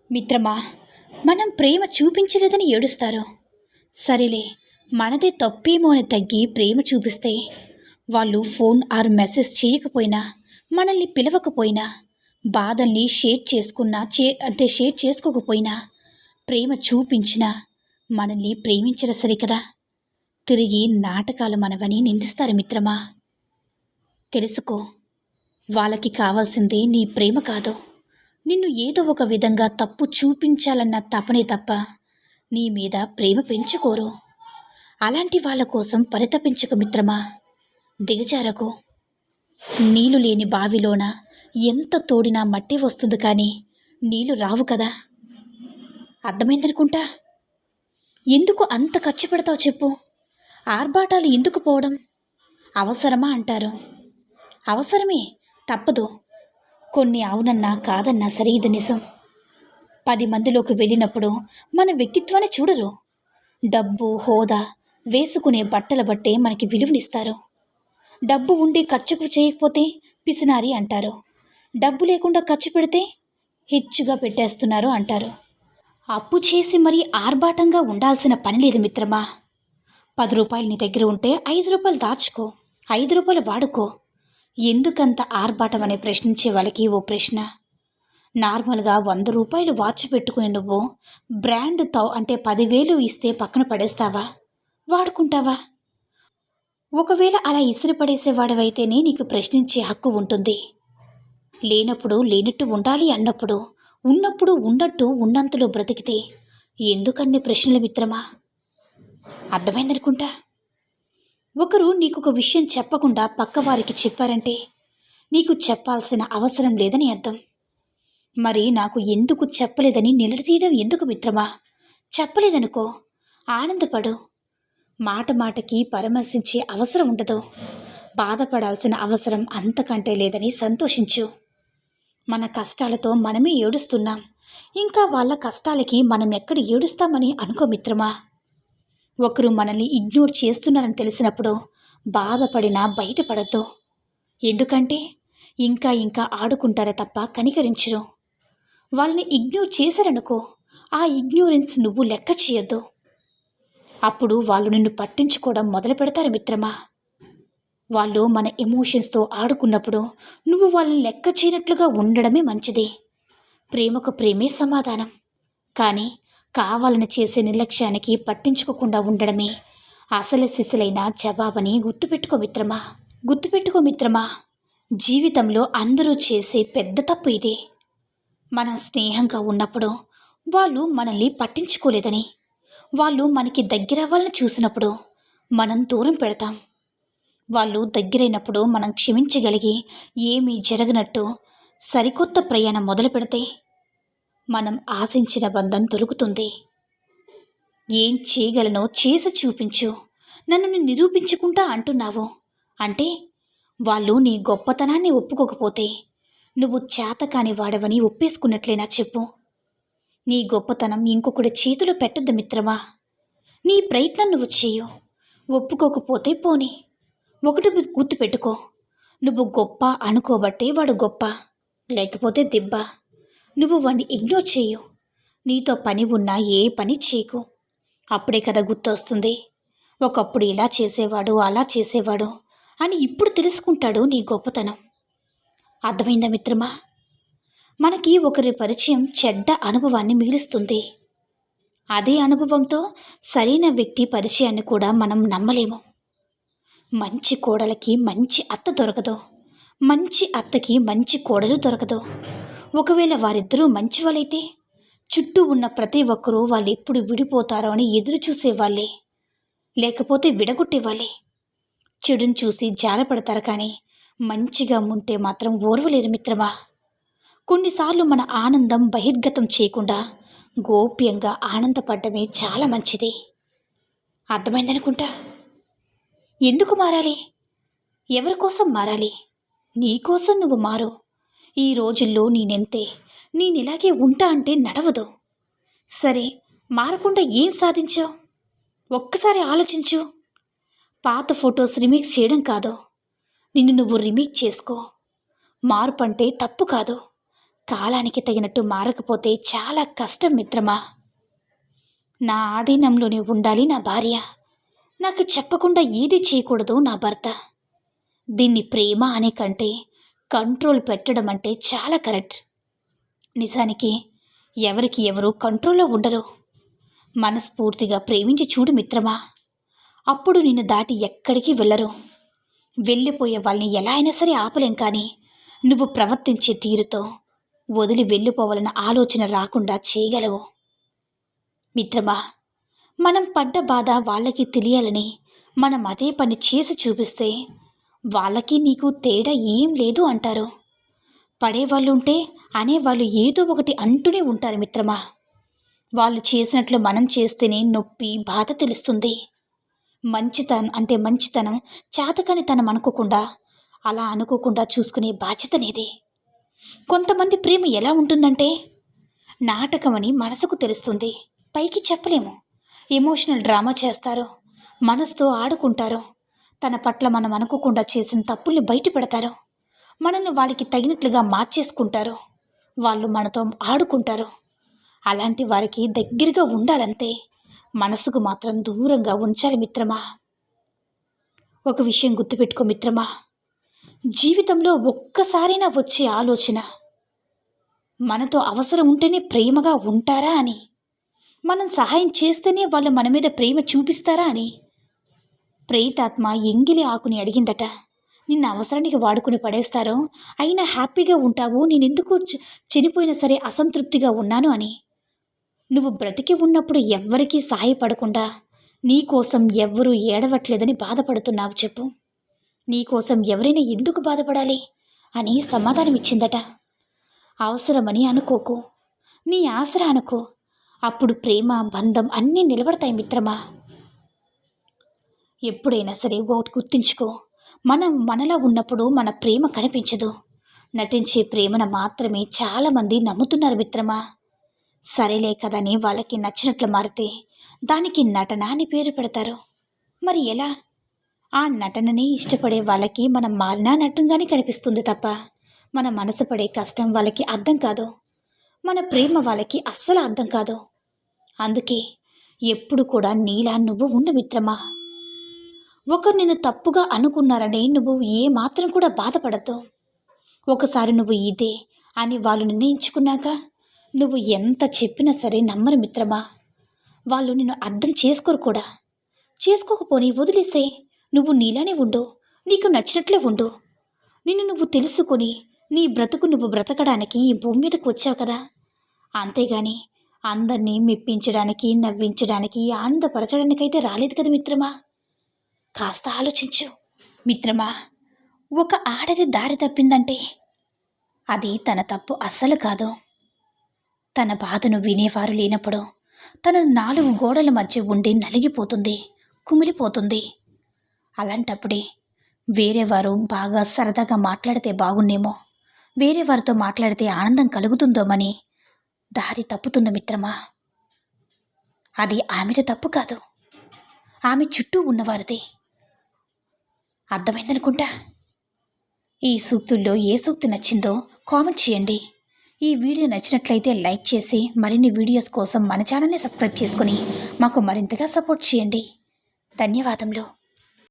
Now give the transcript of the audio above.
మిత్రమా, మనం ప్రేమ చూపించలేదని ఏడుస్తారు. సరేలే, మనదే తప్పేమో అని తగ్గి ప్రేమ చూపిస్తే వాళ్ళు ఫోన్ ఆర్ మెసేజ్ చేయకపోయినా, మనల్ని పిలవకపోయినా, బాధల్ని షేర్ చేసుకోకపోయినా, ప్రేమ చూపించినా మనల్ని ప్రేమించరు సరికదా. తిరిగి నాటకాలు మనవని నిందిస్తారు మిత్రమా. తెలుసుకో, వాళ్ళకి కావాల్సిందే నీ ప్రేమ కాదు, నిన్ను ఏదో ఒక విధంగా తప్పు చూపించాలన్న తపనే తప్ప నీ మీద ప్రేమ పెంచుకోరు. అలాంటి వాళ్ళ కోసం పరితపించకు మిత్రమా, దిగజారకు. నీళ్లు లేని బావిలోన ఎంత తోడినా మట్టి వస్తుంది, కానీ నీళ్లు రావు కదా. అర్థమైందనుకుంటా. ఎందుకు అంత ఖర్చు పెడతావు చెప్పు? ఆర్భాటాలు ఎందుకు పోవడం? అవసరమా అంటారు. అవసరమే, తప్పదు. కొన్ని అవునన్నా కాదన్నా సరే ఇది నిజం. 10 మందిలోకి వెళ్ళినప్పుడు మన వ్యక్తిత్వాన్ని చూడరు. డబ్బు, హోదా, వేసుకునే బట్టల బట్టే మనకి విలువనిస్తారు. డబ్బు ఉండి ఖర్చుకు చేయకపోతే పిసినారి అంటారు. డబ్బు లేకుండా ఖర్చు పెడితే హెచ్చుగా పెట్టేస్తున్నారు అంటారు. అప్పు చేసి మరీ ఆర్భాటంగా ఉండాల్సిన పని లేదు మిత్రమా. 10 రూపాయలు నీ దగ్గర ఉంటే 5 రూపాయలు దాచుకో, 5 రూపాయలు వాడుకో. ఎందుకంత ఆర్భాటం అనే ప్రశ్నించే వాళ్ళకి ఓ ప్రశ్న. నార్మల్గా 100 రూపాయలు వాచ్ పెట్టుకుని నువ్వు బ్రాండ్ 10,000 ఇస్తే పక్కన పడేస్తావా? వాడుకుంటావా? ఒకవేళ అలా ఇసిరి పడేసేవాడివైతేనే నీకు ప్రశ్నించే హక్కు ఉంటుంది. లేనప్పుడు లేనట్టు ఉండాలి అన్నప్పుడు ఉన్నప్పుడు ఉన్నట్టు ఉన్నంతలో బ్రతికితే ఎందుకన్ని ప్రశ్నలు మిత్రమా? అర్థమైందనుకుంటా. ఒకరు నీకొక విషయం చెప్పకుండా పక్కవారికి చెప్పారంటే నీకు చెప్పాల్సిన అవసరం లేదని అర్థం. మరి నాకు ఎందుకు చెప్పలేదని నిలదీయడం ఎందుకు మిత్రమా? చెప్పలేదనుకో, ఆనందపడు. మాట మాటకి పరామర్శించే అవసరం ఉండదు. బాధపడాల్సిన అవసరం అంతకంటే లేదని సంతోషించు. మన కష్టాలతో మనమే ఏడుస్తున్నాం, ఇంకా వాళ్ళ కష్టాలకి మనం ఎక్కడ ఏడుస్తామని అనుకో మిత్రమా. ఒకరు మనల్ని ఇగ్నోర్ చేస్తున్నారని తెలిసినప్పుడు బాధపడినా బయటపడద్దు. ఎందుకంటే ఇంకా ఇంకా ఆడుకుంటారే తప్ప కనికరించరు. వాళ్ళని ఇగ్నోర్ చేశారనుకో, ఆ ఇగ్నోరెన్స్ నువ్వు లెక్క చేయొద్దు. అప్పుడు వాళ్ళు నిన్ను పట్టించుకోవడం మొదలు పెడతారు మిత్రమా. వాళ్ళు మన ఎమోషన్స్తో ఆడుకున్నప్పుడు నువ్వు వాళ్ళని లెక్క చేయనట్లుగా ఉండడమే మంచిది. ప్రేమకు ప్రేమే సమాధానం. కానీ కావాలని చేసే నిర్లక్ష్యానికి పట్టించుకోకుండా ఉండడమే అసలు సిసలైన జవాబని గుర్తుపెట్టుకో మిత్రమా. జీవితంలో అందరూ చేసే పెద్ద తప్పు ఇదే. మనం స్నేహంగా ఉన్నప్పుడు వాళ్ళు మనల్ని పట్టించుకోలేదని, వాళ్ళు మనకి దగ్గరవ్వాలని చూసినప్పుడు మనం దూరం పెడతాం. వాళ్ళు దగ్గరైనప్పుడు మనం క్షమించగలిగి ఏమీ జరగనట్టు సరికొత్త ప్రయాణం మొదలు పెడితే మనం ఆశించిన బంధం దొరుకుతుంది. ఏం చేయగలనో చేసి చూపించు, నన్ను నిరూపించుకుంటా అంటున్నావు అంటే వాళ్ళు నీ గొప్పతనాన్ని ఒప్పుకోకపోతే నువ్వు చేతకాని వాడవని ఒప్పేసుకున్నట్లేనా చెప్పు. నీ గొప్పతనం ఇంకొకటి చేతిలో పెట్టద్దు మిత్రమా. నీ ప్రయత్నం నువ్వు చేయు. ఒప్పుకోకపోతే పోనీ. ఒకటి గుర్తుపెట్టుకో, నువ్వు గొప్ప అనుకోబట్టే వాడు గొప్ప, లేకపోతే దిబ్బ. నువ్వు వాడిని ఇగ్నోర్ చేయు. నీతో పని ఉన్నా ఏ పని చేయకు. అప్పుడే కదా గుర్తొస్తుంది, ఒకప్పుడు ఇలా చేసేవాడు అలా చేసేవాడు అని ఇప్పుడు తెలుసుకుంటాడు నీ గొప్పతనం. అర్థమైందా మిత్రమా? మనకి ఒకరి పరిచయం చెడ్డ అనుభవాన్ని మిగిలిస్తుంది. అదే అనుభవంతో సరైన వ్యక్తి పరిచయాన్ని కూడా మనం నమ్మలేము. మంచి కోడలకి మంచి అత్త దొరకదు, మంచి అత్తకి మంచి కోడలు దొరకదు. ఒకవేళ వారిద్దరూ మంచివాళ్ళైతే చుట్టూ ఉన్న ప్రతి ఒక్కరూ వాళ్ళు ఎప్పుడు విడిపోతారో అని ఎదురు చూసేవాళ్ళే, లేకపోతే విడగొట్టేవాళ్ళే. చెడుని చూసి జాలపడతారు, కానీ మంచిగా ఉంటే మాత్రం ఓర్వలేరు మిత్రమా. కొన్నిసార్లు మన ఆనందం బహిర్గతం చేయకుండా గోప్యంగా ఆనందపడ్డమే చాలా మంచిది. అర్థమైందనుకుంటా. ఎందుకు మారాలి? ఎవరి కోసం మారాలి? నీకోసం నువ్వు మారు. ఈ రోజుల్లో నేనెంతే, నేనిలాగే ఉంటా అంటే నడవదు. సరే, మారకుండా ఏం సాధించావు? ఒక్కసారి ఆలోచించు. పాత ఫొటోస్ రీమేక్ చేయడం కాదు, నిన్ను నువ్వు రీమేక్ చేసుకో. మార్పు అంటే తప్పు కాదు, కాలానికి తగినట్టు మారకపోతే చాలా కష్టం మిత్రమా. నా ఆధీనంలోనే ఉండాలి నా భార్య. నాకు చెప్పకుండా ఏది చేయకూడదు నా భర్త. దీన్ని ప్రేమ అనే కంటే కంట్రోల్ పెట్టడం అంటే చాలా కరెక్ట్. నిజానికి ఎవరికి ఎవరు కంట్రోల్లో ఉండరు. మనస్ఫూర్తిగా ప్రేమించి చూడు మిత్రమా. అప్పుడు నిన్ను దాటి ఎక్కడికి వెళ్ళరు. వెళ్ళిపోయే వాళ్ళని ఎలా అయినా సరే ఆపలేం, కానీ నువ్వు ప్రవర్తించే తీరుతో వదిలి వెళ్ళిపోవాలన్న ఆలోచన రాకుండా చేయగలవు. మిత్రమా, మనం పడ్డ బాధ వాళ్ళకి తెలియాలని మనం అదే పని చేసి చూపిస్తే వాళ్ళకి నీకు తేడా ఏం లేదు అంటారు. పడేవాళ్ళు ఉంటే అనేవాళ్ళు ఏదో ఒకటి అంటూనే ఉంటారు మిత్రమా. వాళ్ళు చేసినట్లు మనం చేస్తేనే నొప్పి బాధ తెలుస్తుంది. మంచితనం చేతకానితనం అనుకోకుండా, అలా అనుకోకుండా చూసుకునే బాధ్యత నీది. కొంతమంది ప్రేమ ఎలా ఉంటుందంటే నాటకమని మనసుకు తెలుస్తుంది, పైకి చెప్పలేము. ఎమోషనల్ డ్రామా చేస్తారు, మనసుతో ఆడుకుంటారు. తన పట్ల మనం అనుకోకుండా చేసిన తప్పుల్ని బయట పెడతారు. మనల్ని వాళ్ళకి తగినట్లుగా మార్చేసుకుంటారు. వాళ్ళు మనతో ఆడుకుంటారు. అలాంటి వారికి దగ్గరగా ఉండాలంతే, మనసుకు మాత్రం దూరంగా ఉంచాలి మిత్రమా. ఒక విషయం గుర్తుపెట్టుకో మిత్రమా, జీవితంలో ఒక్కసారైనా వచ్చే ఆలోచన మనతో అవసరం ఉంటేనే ప్రేమగా ఉంటారా అని, మనం సహాయం చేస్తేనే వాళ్ళు మన మీద ప్రేమ చూపిస్తారా అని. ప్రేతాత్మ ఎంగిలి ఆకుని అడిగిందట, నిన్న అవసరానికి వాడుకుని పడేస్తారో అయినా హ్యాపీగా ఉంటావు, నేనెందుకు చనిపోయినా సరే అసంతృప్తిగా ఉన్నాను అని. నువ్వు బ్రతికి ఉన్నప్పుడు ఎవ్వరికీ సహాయపడకుండా నీకోసం ఎవ్వరూ ఏడవట్లేదని బాధపడుతున్నావు చెప్పు. నీకోసం ఎవరైనా ఎందుకు బాధపడాలి అని సమాధానమిచ్చిందట. అవసరమని అనుకోకు, నీ ఆసరా అనుకో. అప్పుడు ప్రేమ బంధం అన్నీ నిలబడతాయి మిత్రమా. ఎప్పుడైనా సరే ఒకటి గుర్తుంచుకో, మనం మనలా ఉన్నప్పుడు మన ప్రేమ కనిపించదు. నటించే ప్రేమను మాత్రమే చాలామంది నమ్ముతున్నారు మిత్రమా. సరేలే కదని వాళ్ళకి నచ్చినట్లు మారితే దానికి నటన అని పేరు పెడతారు. మరి ఎలా? ఆ నటనని ఇష్టపడే వాళ్ళకి మనం మారినా నటనగానే కనిపిస్తుంది తప్ప మన మనసు పడే కష్టం వాళ్ళకి అర్థం కాదు. మన ప్రేమ వాళ్ళకి అస్సలు అర్థం కాదు. అందుకే ఎప్పుడు కూడా నీలా నువ్వు ఉండు మిత్రమా. ఒకరు నిన్ను తప్పుగా అనుకున్నారని నువ్వు ఏమాత్రం కూడా బాధపడద్దు. ఒకసారి నువ్వు ఇదే అని వాళ్ళు నిర్ణయించుకున్నాక నువ్వు ఎంత చెప్పినా సరే నమ్మరు మిత్రమా. వాళ్ళు నిన్ను అర్థం చేసుకోరు కూడా. చేసుకోకపోని వదిలేసే, నువ్వు నీలానే ఉండు, నీకు నచ్చినట్లే ఉండు. నిన్ను నువ్వు తెలుసుకొని నీ బ్రతుకు నువ్వు బ్రతకడానికి ఈ భూమి మీదకు వచ్చావు కదా. అంతేగాని అందరినీ మెప్పించడానికి, నవ్వించడానికి, ఆనందపరచడానికైతే రాలేదు కదా మిత్రమా. కాస్త ఆలోచించు మిత్రమా. ఒక ఆడది దారి తప్పిందంటే అది తన తప్పు అస్సలు కాదు. తన బాధను వినేవారు లేనప్పుడు తన 4 గోడల మధ్య ఉండి నలిగిపోతుంది, కుమిలిపోతుంది. అలాంటప్పుడే వేరేవారు బాగా సరదాగా మాట్లాడితే బాగున్నేమో, వేరే వారితో మాట్లాడితే ఆనందం కలుగుతుందోమని దారి తప్పుతుంది మిత్రమా. అది ఆమెది తప్పు కాదు, ఆమె చుట్టూ ఉన్నవారిది. అర్థమైందనుకుంటా. ఈ సూక్తుల్లో ఏ సూక్తి నచ్చిందో కామెంట్ చేయండి. ఈ వీడియో నచ్చినట్లయితే లైక్ చేసి మరిన్ని వీడియోస్ కోసం మన ఛానల్ని సబ్స్క్రైబ్ చేసుకొని మాకు మరింతగా సపోర్ట్ చేయండి. ధన్యవాదములు.